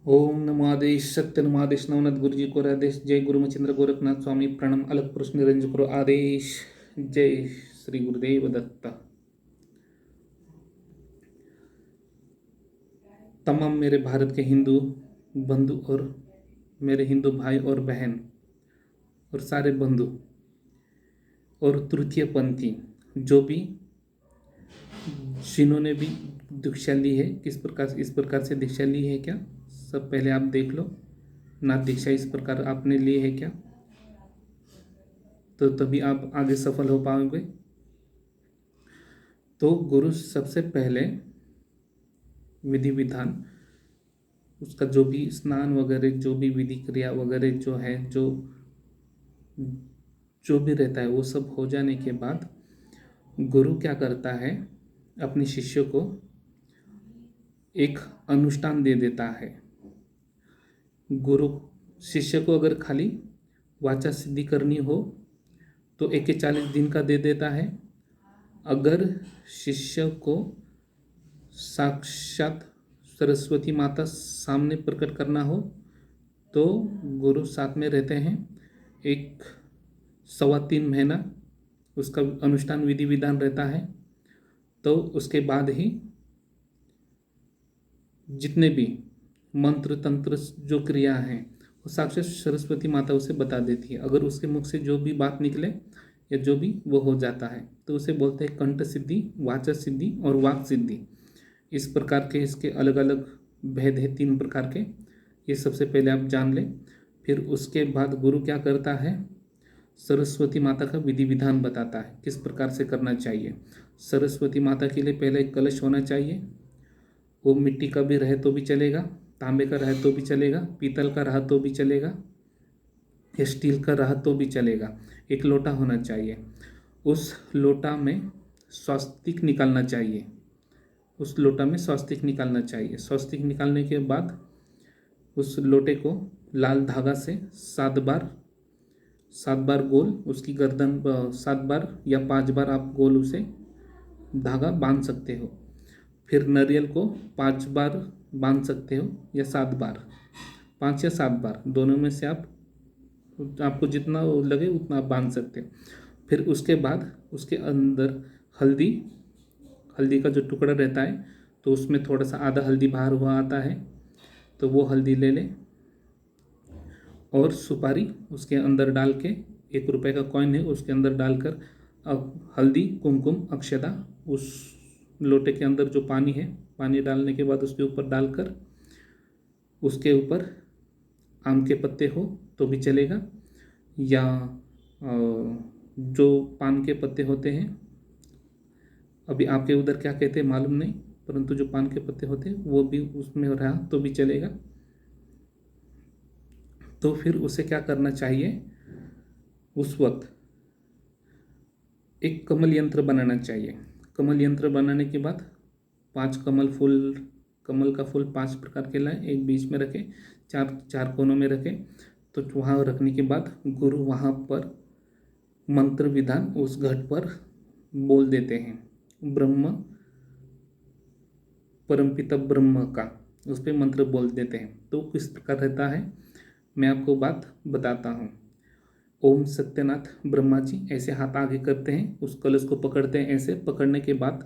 ओम नमो आदेश सत्य नमो आदेश नवनाथ गुरु जी को आदेश जय गुरु मचिंद्र गोरखनाथ स्वामी प्रणम अलग पुरुष निरंजन करो आदेश जय श्री गुरुदेव दत्ता। तमाम मेरे भारत के हिंदू बंधु और मेरे हिंदू भाई और बहन और सारे बंधु और तृतीय पंथी जो भी जिन्होंने भी दीक्षा ली है इस प्रकार से दीक्षा ली है क्या, सब पहले आप देख लो ना। दीक्षा इस प्रकार आपने ली है क्या, तो तभी आप आगे सफल हो पाओगे। तो गुरु सबसे पहले विधि विधान उसका जो भी स्नान वगैरह जो भी विधि क्रिया वगैरह जो है जो भी रहता है वो सब हो जाने के बाद गुरु क्या करता है, अपने शिष्य को एक अनुष्ठान दे देता है। गुरु शिष्य को अगर खाली वाचा सिद्धि करनी हो तो 41 दिन का दे देता है। अगर शिष्य को साक्षात सरस्वती माता सामने प्रकट करना हो तो गुरु साथ में रहते हैं। 1-3.25 महीना उसका अनुष्ठान विधि विधान रहता है। तो उसके बाद ही जितने भी मंत्र तंत्र जो क्रिया हैं वो साक्षात सरस्वती माता उसे बता देती है। अगर उसके मुख से जो भी बात निकले या जो भी वो हो जाता है तो उसे बोलते हैं कंठ सिद्धि, वाचा सिद्धि और वाक सिद्धि। इस प्रकार के इसके अलग अलग भेद है, 3 प्रकार के। ये सबसे पहले आप जान लें। फिर उसके बाद गुरु क्या करता है, सरस्वती माता का विधि विधान बताता है किस प्रकार से करना चाहिए। सरस्वती माता के लिए पहले एक कलश होना चाहिए। वो मिट्टी का भी रहे तो भी चलेगा, तांबे का रहे तो भी चलेगा, पीतल का रहा तो भी चलेगा, स्टील का रहा तो भी चलेगा। एक लोटा होना चाहिए। उस लोटा में स्वास्तिक निकालना चाहिए। उस लोटा में स्वास्तिक निकालना चाहिए। स्वास्तिक निकालने के बाद उस लोटे को लाल धागा से 7 बार गोल उसकी गर्दन 7 बार या 5 बार आप गोल उसे धागा बांध सकते हो। फिर नारियल को 5 बार बांध सकते हो या 7 बार, 5 या 7 बार दोनों में से आपको जितना लगे उतना आप बांध सकते हो। फिर उसके बाद उसके अंदर हल्दी का जो टुकड़ा रहता है तो उसमें थोड़ा सा आधा हल्दी बाहर हुआ आता है तो वो हल्दी ले ले और सुपारी उसके अंदर डाल के 1 रुपये का कॉइन है उसके अंदर डालकर अब हल्दी कुमकुम अक्षदा उस लोटे के अंदर जो पानी है पानी डालने के बाद उसके ऊपर डालकर उसके ऊपर आम के पत्ते हो तो भी चलेगा या जो पान के पत्ते होते हैं, अभी आपके उधर क्या कहते हैं मालूम नहीं, परंतु जो पान के पत्ते होते हैं वो भी उसमें रहा तो भी चलेगा। तो फिर उसे क्या करना चाहिए, उस वक्त एक कमल यंत्र बनाना चाहिए। कमल यंत्र बनाने के बाद 5 कमल का फूल 5 प्रकार के लाए, एक बीच में रखे, 4 कोनों में रखे। तो वहाँ रखने के बाद गुरु वहाँ पर मंत्र विधान उस घट पर बोल देते हैं। ब्रह्म परमपिता ब्रह्म का उस पर मंत्र बोल देते हैं। तो किस प्रकार रहता है मैं आपको बात बताता हूँ। ओम सत्यनाथ ब्रह्मा जी ऐसे हाथ आगे करते हैं, उस कलश को पकड़ते हैं। ऐसे पकड़ने के बाद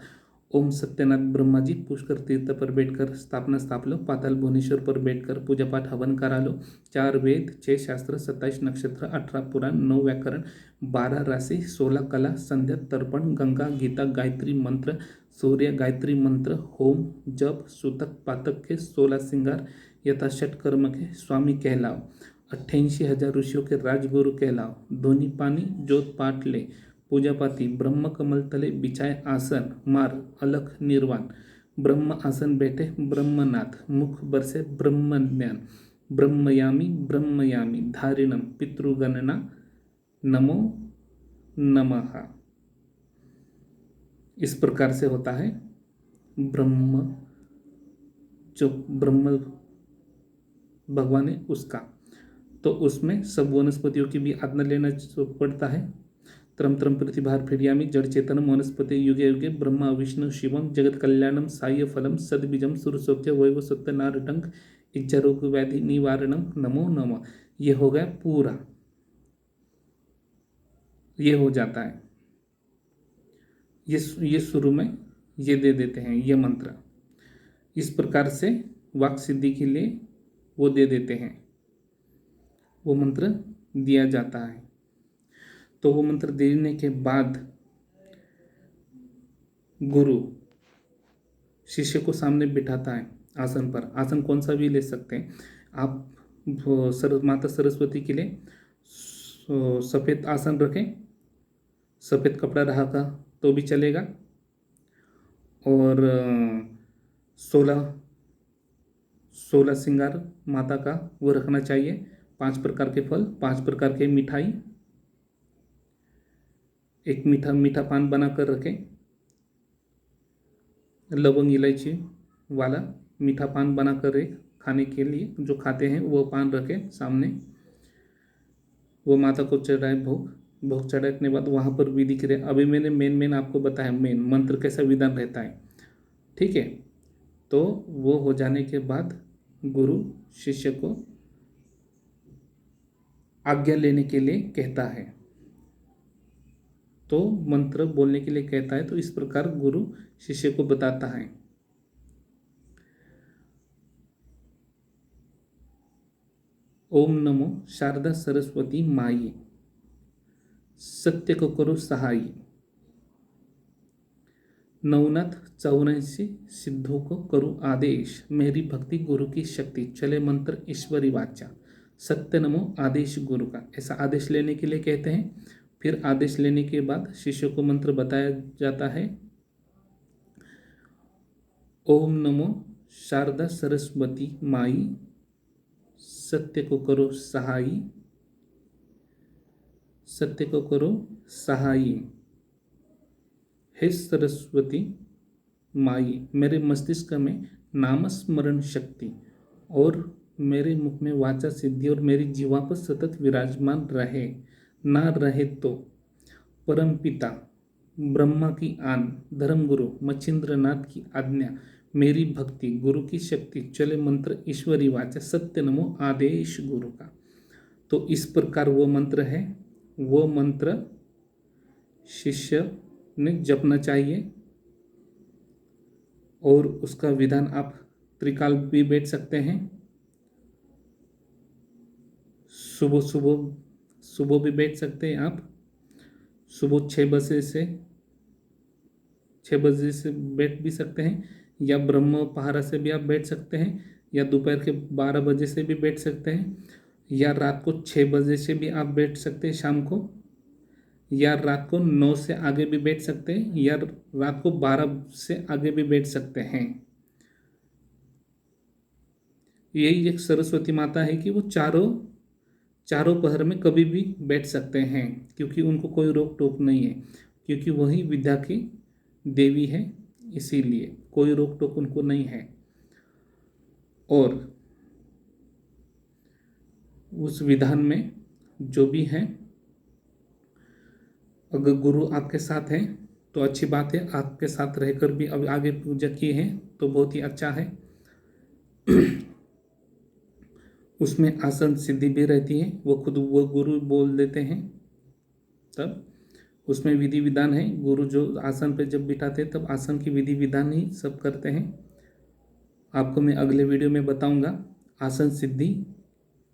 ओम सत्यनाथ ब्रह्मा जी पुष्कर तीर्थ पर बैठकर स्थाप लो, पाताल भुवनेश्वर पर बैठकर पूजा पाठ हवन करा लो। 4 वेद, 6 शास्त्र, 27 नक्षत्र, 18 पुराण, 9 व्याकरण, 12 राशि, 16 कला, संध्या, तर्पण, गंगा, गीता, गायत्री मंत्र, सूर्य गायत्री मंत्र, होम, जप, सूतक पातक के 16 श्रृंगार यथाशट कर्म के स्वामी कहलाओ। 88,000 ऋषियों के राजगुरु कहलाओ। धोनी पानी जोत पाठ ले, पूजा पाती ब्रह्म कमल तले बिछाए आसन, मार अलख निर्वाण। ब्रह्म आसन बैठे ब्रह्मनाथ, मुख बरसे ब्रह्म ज्ञान। ब्रह्मयामी धारिणम पितृगणना नमो नमः। इस प्रकार से होता है ब्रह्म भगवान है उसका। तो उसमें सब वनस्पतियों की भी आज्ञा लेना पड़ता है। त्रम त्रम प्रतिभार फिरियामी जड़ चेतनम वनस्पति युगे युगे ब्रह्मा विष्णु शिवम जगत कल्याणम साय फलम सदबीजम सुरसौख्य वैव सत्य नारटंक इच्छा रोग व्याधि निवारणम नमो नमः। ये हो गया पूरा, ये हो जाता है। ये शुरू में ये दे देते हैं ये मंत्र। इस प्रकार से वाक सिद्धि के लिए वो दे देते हैं, वो मंत्र दिया जाता है। तो वो मंत्र देने के बाद गुरु शिष्य को सामने बिठाता है आसन पर। आसन कौन सा भी ले सकते हैं आप। माता सरस्वती के लिए सफ़ेद आसन रखें, सफ़ेद कपड़ा रहा का तो भी चलेगा। और 16 श्रृंगार माता का वो रखना चाहिए। 5 प्रकार के फल, 5 प्रकार के मिठाई, एक मीठा पान बनाकर रखें। लवंग इलायची वाला मीठा पान बनाकर एक खाने के लिए, जो खाते हैं वो पान रखें सामने। वो माता को चढ़ाए भोग चढ़ाने के बाद वहाँ पर विधि करें। अभी मैंने मेन आपको बताया, मेन मंत्र कैसा विधान रहता है, ठीक है। तो वो हो जाने के बाद गुरु शिष्य को आज्ञा लेने के लिए कहता है, तो मंत्र बोलने के लिए कहता है। तो इस प्रकार गुरु शिष्य को बताता है। ओम नमो शारदा सरस्वती माई, सत्य को करो सहाई, नवनाथ 84 सिद्धों को करो आदेश, मेरी भक्ति गुरु की शक्ति, चले मंत्र ईश्वरी वाचा, सत्य नमो आदेश गुरु का। ऐसा आदेश लेने के लिए कहते हैं। फिर आदेश लेने के बाद शिष्य को मंत्र बताया जाता है। ओम नमो शारदा सरस्वती माई, सत्य को करो सहाई, सत्य को करो सहाई, हे सरस्वती माई, मेरे मस्तिष्क में नामस्मरण शक्ति और मेरे मुख में वाचा सिद्धि और मेरी जीवा पर सतत विराजमान रहे। ना रहे तो परम पिता ब्रह्मा की आन, धर्मगुरु मच्छिंद्रनाथ की आज्ञा, मेरी भक्ति गुरु की शक्ति, चले मंत्र ईश्वरी वाचा, सत्य नमो आदेश गुरु का। तो इस प्रकार वो मंत्र है। वो मंत्र शिष्य ने जपना चाहिए। और उसका विधान आप त्रिकाल भी बैठ सकते हैं, सुबह भी बैठ सकते हैं आप। सुबह 6 बजे से बैठ भी सकते हैं, या ब्रह्म पहारा से भी आप बैठ सकते हैं, या दोपहर के 12 बजे से भी बैठ सकते हैं, या रात को 6 बजे से भी आप बैठ सकते हैं शाम को, या रात को 9 से आगे भी बैठ सकते हैं, या रात को 12 से आगे भी बैठ सकते हैं। यही एक सरस्वती माता है कि वो चारों पहर में कभी भी बैठ सकते हैं, क्योंकि उनको कोई रोक टोक नहीं है, क्योंकि वही विद्या की देवी है, इसीलिए कोई रोक टोक उनको नहीं है। और उस विधान में जो भी है, अगर गुरु आपके साथ हैं तो अच्छी बात है, आपके साथ रहकर भी अब आगे पूजा किए हैं तो बहुत ही अच्छा है। उसमें आसन सिद्धि भी रहती है, वो खुद वो गुरु बोल देते हैं। तब उसमें विधि विधान है, गुरु जो आसन पे जब बिठाते हैं तब आसन की विधि विधान ही सब करते हैं। आपको मैं अगले वीडियो में बताऊंगा आसन सिद्धि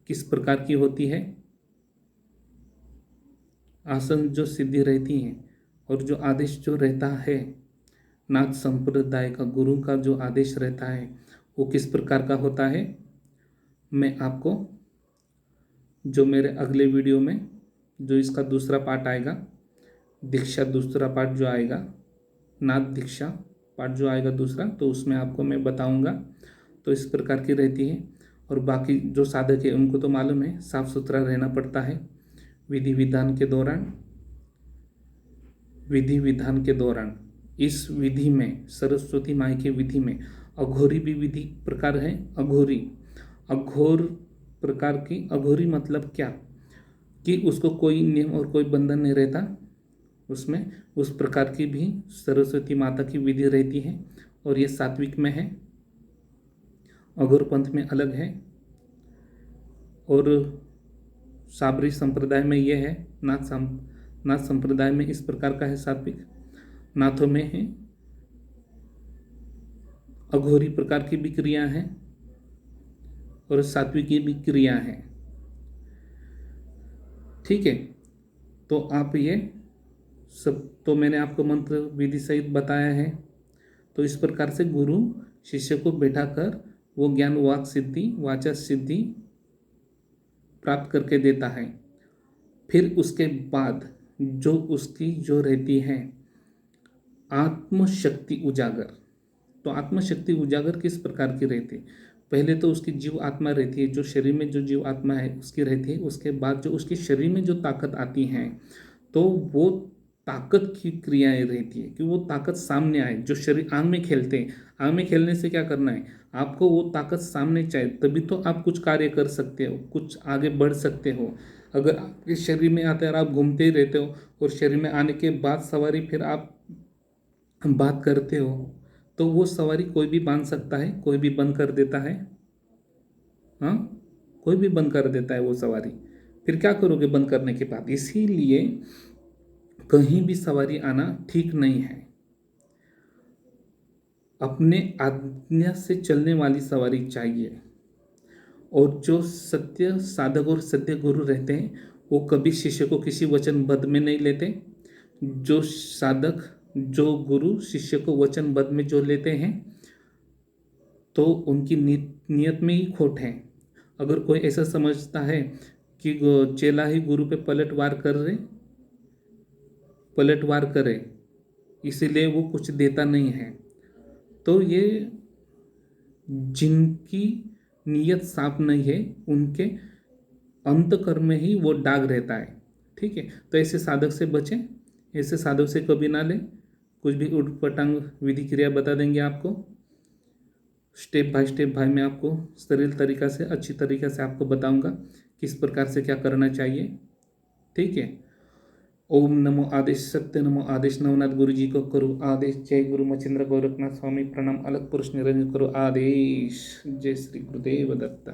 किस प्रकार की होती है। आसन जो सिद्धि रहती है और जो आदेश जो रहता है नाथ संप्रदाय का, गुरु का जो आदेश रहता है वो किस प्रकार का होता है, मैं आपको जो मेरे अगले वीडियो में जो इसका दूसरा पार्ट आएगा, दीक्षा दूसरा पार्ट जो आएगा, नाथ दीक्षा पार्ट जो आएगा दूसरा, तो उसमें आपको मैं बताऊंगा। तो इस प्रकार की रहती है। और बाकी जो साधक है उनको तो मालूम है साफ सुथरा रहना पड़ता है विधि विधान के दौरान। इस विधि में, सरस्वती माई के विधि में अघोरी भी विधि प्रकार है। अघोर प्रकार की, अघोरी मतलब क्या कि उसको कोई नियम और कोई बंधन नहीं रहता उसमें, उस प्रकार की भी सरस्वती माता की विधि रहती है। और ये सात्विक में है अघोर पंथ में अलग है, और साबरी संप्रदाय में यह है, नाथ संप्रदाय में इस प्रकार का है। सात्विक नाथों में है अघोरी प्रकार की भी क्रिया है और सात्विकी भी क्रिया है। ठीक है, तो आप ये सब तो मैंने आपको मंत्र विधि सहित बताया है। तो इस प्रकार से गुरु शिष्य को बैठाकर वो ज्ञान वाक सिद्धि वाचा सिद्धि प्राप्त करके देता है। फिर उसके बाद जो उसकी जो रहती है आत्मशक्ति उजागर। तो आत्मशक्ति उजागर किस प्रकार की रहती है? पहले तो उसकी जीव आत्मा रहती है, जो शरीर में जो जीव आत्मा है उसकी रहती है। उसके बाद जो उसके शरीर में जो ताकत आती है तो वो ताकत की क्रियाएं रहती है कि वो ताकत सामने आए। जो शरीर आंग में खेलते हैं, आंग में खेलने से क्या करना है, आपको वो ताकत सामने चाहिए, तभी तो आप कुछ कार्य कर सकते हो, कुछ आगे बढ़ सकते हो। अगर आपके शरीर में आते हैं और आप घूमते ही रहते हो और शरीर में आने के बाद सवारी फिर आप बात करते हो, तो वो सवारी कोई भी बांध सकता है, कोई भी बंद कर देता है। हाँ, कोई भी बंद कर देता है वो सवारी। फिर क्या करोगे बंद करने के बाद? इसीलिए कहीं भी सवारी आना ठीक नहीं है। अपने आज्ञा से चलने वाली सवारी चाहिए। और जो सत्य साधक और सत्य गुरु रहते हैं वो कभी शिष्य को किसी वचनबद्ध में नहीं लेते। जो साधक जो गुरु शिष्य को वचनबद्ध में जो लेते हैं तो उनकी नियत में ही खोट है। अगर कोई ऐसा समझता है कि चेला ही गुरु पे पलटवार करे इसीलिए वो कुछ देता नहीं है, तो ये जिनकी नियत साफ नहीं है उनके अंतकर्म में ही वो दाग रहता है। ठीक है, तो ऐसे साधक से बचें, ऐसे साधक से कभी ना लें। कुछ भी उटपटांग विधि क्रिया बता देंगे आपको, स्टेप बाय स्टेप भाई मैं आपको सरल तरीका से अच्छी तरीके से आपको बताऊंगा किस प्रकार से क्या करना चाहिए। ठीक है, ओम नमो आदेश सत्य नमो आदेश नवनाथ गुरु जी को करो आदेश। जय गुरु मच्छिंद्र गोरखनाथ स्वामी प्रणाम। अलग पुरुष निरंजन करो आदेश। जय श्री गुरुदेव दत्ता।